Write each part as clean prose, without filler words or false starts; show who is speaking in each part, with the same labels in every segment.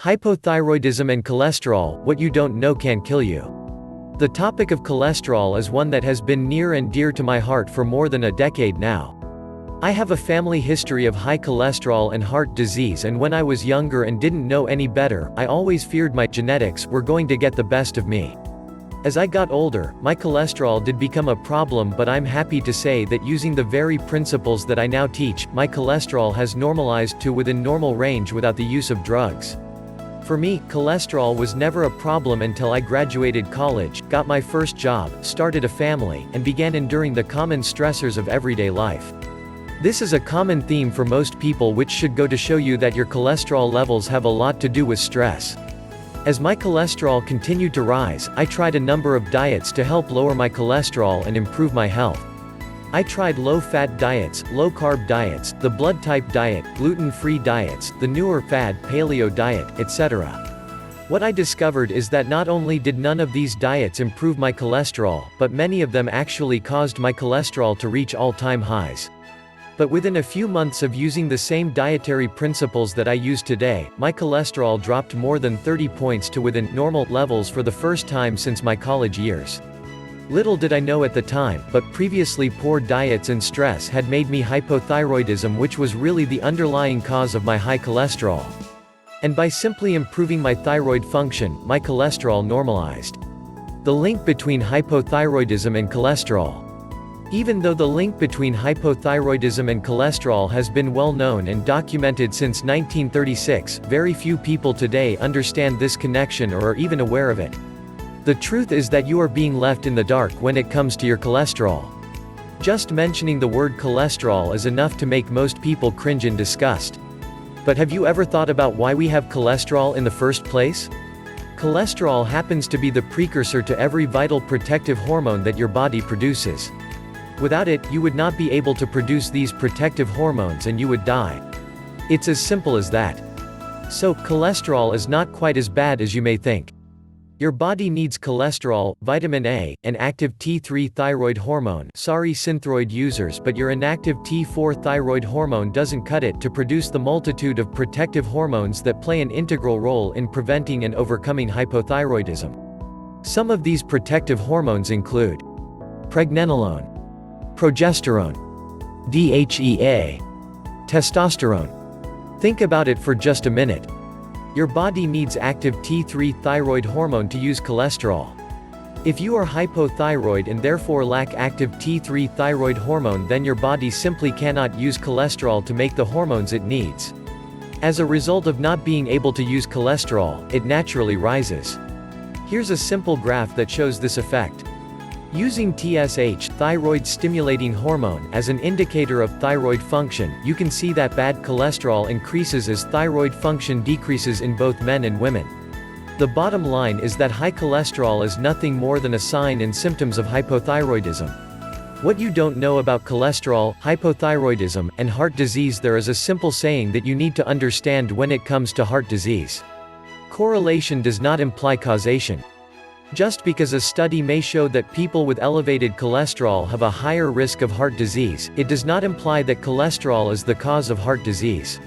Speaker 1: Hypothyroidism and cholesterol, what you don't know can kill you. The topic of cholesterol is one that has been near and dear to my heart for more than a decade now. I have a family history of high cholesterol and heart disease, and when I was younger and didn't know any better, I always feared my genetics were going to get the best of me. As I got older, my cholesterol did become a problem, but I'm happy to say that using the very principles that I now teach, my cholesterol has normalized to within normal range without the use of drugs. For me, cholesterol was never a problem until I graduated college, got my first job, started a family, and began enduring the common stressors of everyday life. This is a common theme for most people, which should go to show you that your cholesterol levels have a lot to do with stress. As my cholesterol continued to rise, I tried a number of diets to help lower my cholesterol and improve my health. I tried low-fat diets, low-carb diets, the blood type diet, gluten-free diets, the newer fad paleo diet, etc. What I discovered is that not only did none of these diets improve my cholesterol, but many of them actually caused my cholesterol to reach all-time highs. But within a few months of using the same dietary principles that I use today, my cholesterol dropped more than 30 points to within normal levels for the first time since my college years. Little did I know at the time, but previously poor diets and stress had made me hypothyroidism, which was really the underlying cause of my high cholesterol. And by simply improving my thyroid function, my cholesterol normalized. The link between hypothyroidism and cholesterol. Even though the link between hypothyroidism and cholesterol has been well known and documented since 1936, very few people today understand this connection or are even aware of it. The truth is that you are being left in the dark when it comes to your cholesterol. Just mentioning the word cholesterol is enough to make most people cringe in disgust. But have you ever thought about why we have cholesterol in the first place? Cholesterol happens to be the precursor to every vital protective hormone that your body produces. Without it, you would not be able to produce these protective hormones and you would die. It's as simple as that. So, cholesterol is not quite as bad as you may think. Your body needs cholesterol, vitamin A, and active T3 thyroid hormone. Sorry Synthroid users, but your inactive T4 thyroid hormone doesn't cut it to produce the multitude of protective hormones that play an integral role in preventing and overcoming hypothyroidism. Some of these protective hormones include pregnenolone, progesterone, DHEA, testosterone. Think about it for just a minute. Your body needs active T3 thyroid hormone to use cholesterol. If you are hypothyroid and therefore lack active T3 thyroid hormone, then your body simply cannot use cholesterol to make the hormones it needs. As a result of not being able to use cholesterol, it naturally rises. Here's a simple graph that shows this effect. Using TSH, thyroid stimulating hormone, as an indicator of thyroid function, you can see that bad cholesterol increases as thyroid function decreases in both men and women. The bottom line is that high cholesterol is nothing more than a sign and symptoms of hypothyroidism. What you don't know about cholesterol, hypothyroidism, and heart disease: there is a simple saying that you need to understand when it comes to heart disease. Correlation does not imply causation. Just because a study may show that people with elevated cholesterol have a higher risk of heart disease, it does not imply that cholesterol is the cause of heart disease.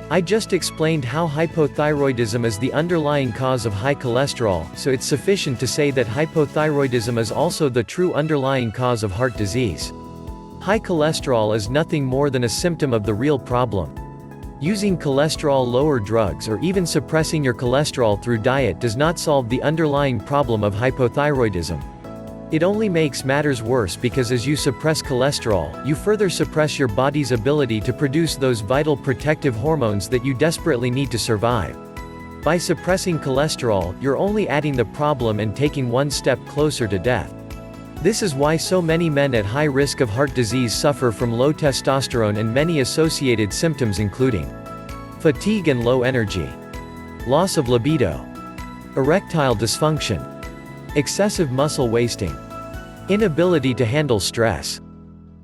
Speaker 1: I just explained how hypothyroidism is the underlying cause of high cholesterol, so it's sufficient to say that hypothyroidism is also the true underlying cause of heart disease. High cholesterol is nothing more than a symptom of the real problem. Using cholesterol-lower drugs or even suppressing your cholesterol through diet does not solve the underlying problem of hypothyroidism. It only makes matters worse, because as you suppress cholesterol, you further suppress your body's ability to produce those vital protective hormones that you desperately need to survive. By suppressing cholesterol, you're only adding the problem and taking one step closer to death. This is why so many men at high risk of heart disease suffer from low testosterone and many associated symptoms, including fatigue and low energy, loss of libido, erectile dysfunction, excessive muscle wasting, inability to handle stress.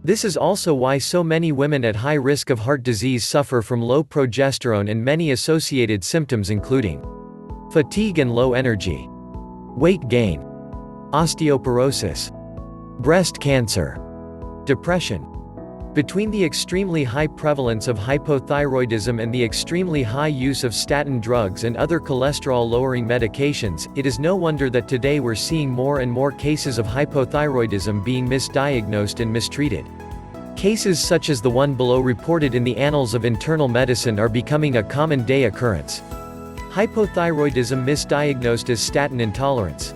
Speaker 1: This is also why so many women at high risk of heart disease suffer from low progesterone and many associated symptoms, including fatigue and low energy, weight gain, osteoporosis, breast cancer, depression, Between the extremely high prevalence of hypothyroidism and the extremely high use of statin drugs and other cholesterol-lowering medications, it is no wonder that today we're seeing more and more cases of hypothyroidism being misdiagnosed and mistreated. Cases such as the one below reported in the Annals of Internal Medicine are becoming a common-day occurrence. Hypothyroidism misdiagnosed as statin intolerance.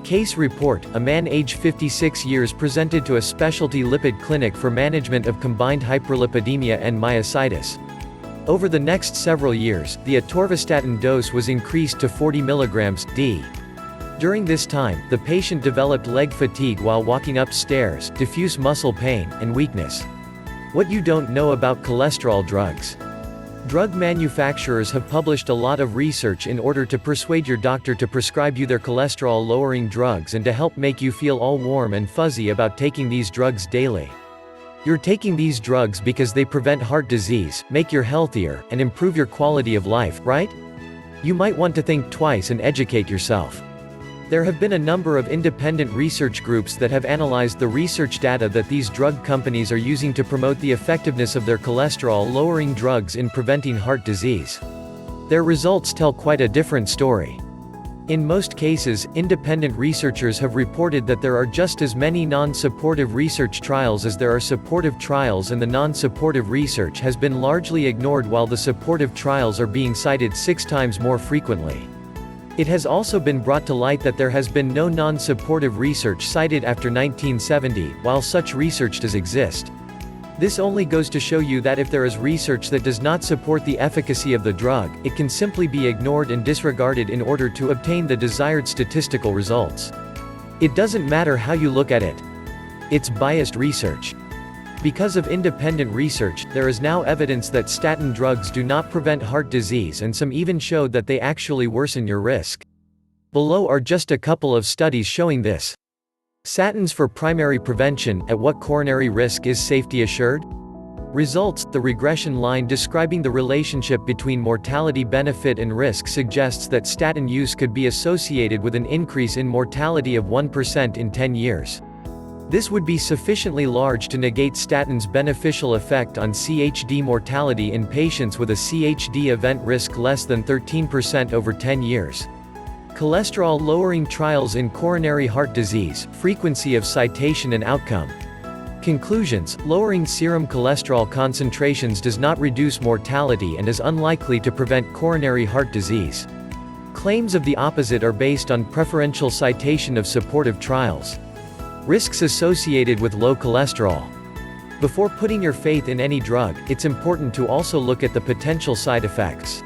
Speaker 1: Case report: a man aged 56 years presented to a specialty lipid clinic for management of combined hyperlipidemia and myositis. Over the next several years, the atorvastatin dose was increased to 40 mg d. During this time, the patient developed leg fatigue while walking up stairs, diffuse muscle pain, and weakness. What you don't know about cholesterol drugs. Drug manufacturers have published a lot of research in order to persuade your doctor to prescribe you their cholesterol-lowering drugs and to help make you feel all warm and fuzzy about taking these drugs daily. You're taking these drugs because they prevent heart disease, make you healthier, and improve your quality of life, right? You might want to think twice and educate yourself. There have been a number of independent research groups that have analyzed the research data that these drug companies are using to promote the effectiveness of their cholesterol-lowering drugs in preventing heart disease. Their results tell quite a different story. In most cases, independent researchers have reported that there are just as many non-supportive research trials as there are supportive trials, and the non-supportive research has been largely ignored while the supportive trials are being cited 6 times more frequently. It has also been brought to light that there has been no non-supportive research cited after 1970, while such research does exist. This only goes to show you that if there is research that does not support the efficacy of the drug, it can simply be ignored and disregarded in order to obtain the desired statistical results. It doesn't matter how you look at it. It's biased research. Because of independent research, there is now evidence that statin drugs do not prevent heart disease, and some even showed that they actually worsen your risk. Below are just a couple of studies showing this. Statins for primary prevention: at what coronary risk is safety assured? Results: the regression line describing the relationship between mortality benefit and risk suggests that statin use could be associated with an increase in mortality of 1% in 10 years. This would be sufficiently large to negate statins' beneficial effect on CHD mortality in patients with a CHD event risk less than 13% over 10 years. Cholesterol-lowering trials in coronary heart disease: frequency of citation and outcome. Conclusions: lowering serum cholesterol concentrations does not reduce mortality and is unlikely to prevent coronary heart disease. Claims of the opposite are based on preferential citation of supportive trials. Risks associated with low cholesterol. Before putting your faith in any drug, it's important to also look at the potential side effects.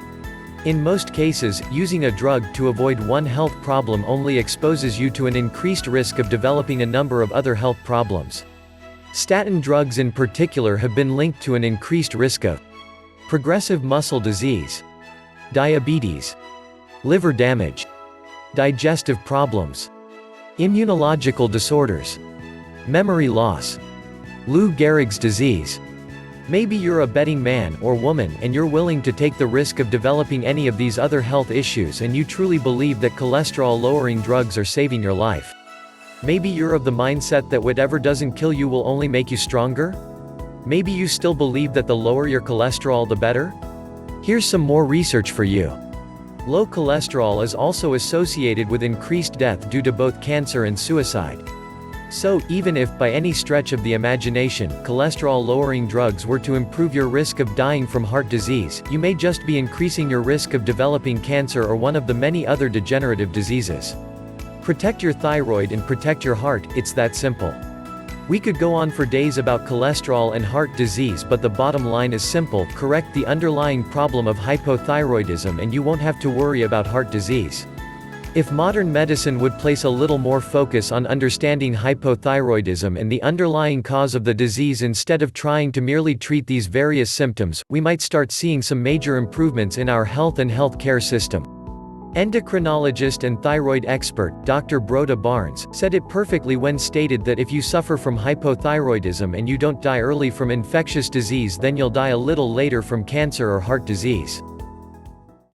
Speaker 1: In most cases, using a drug to avoid one health problem only exposes you to an increased risk of developing a number of other health problems. Statin drugs in particular have been linked to an increased risk of progressive muscle disease, diabetes, liver damage, digestive problems, immunological disorders, memory loss, Lou Gehrig's disease. Maybe you're a betting man or woman and you're willing to take the risk of developing any of these other health issues, and you truly believe that cholesterol-lowering drugs are saving your life. Maybe you're of the mindset that whatever doesn't kill you will only make you stronger? Maybe you still believe that the lower your cholesterol the better? Here's some more research for you. Low cholesterol is also associated with increased death due to both cancer and suicide. So, even if, by any stretch of the imagination, cholesterol-lowering drugs were to improve your risk of dying from heart disease, you may just be increasing your risk of developing cancer or one of the many other degenerative diseases. Protect your thyroid and protect your heart, it's that simple. We could go on for days about cholesterol and heart disease, but the bottom line is simple: correct the underlying problem of hypothyroidism and you won't have to worry about heart disease. If modern medicine would place a little more focus on understanding hypothyroidism and the underlying cause of the disease instead of trying to merely treat these various symptoms, we might start seeing some major improvements in our health and health care system. Endocrinologist and thyroid expert, Dr. Broda Barnes, said it perfectly when stated that if you suffer from hypothyroidism and you don't die early from infectious disease, then you'll die a little later from cancer or heart disease.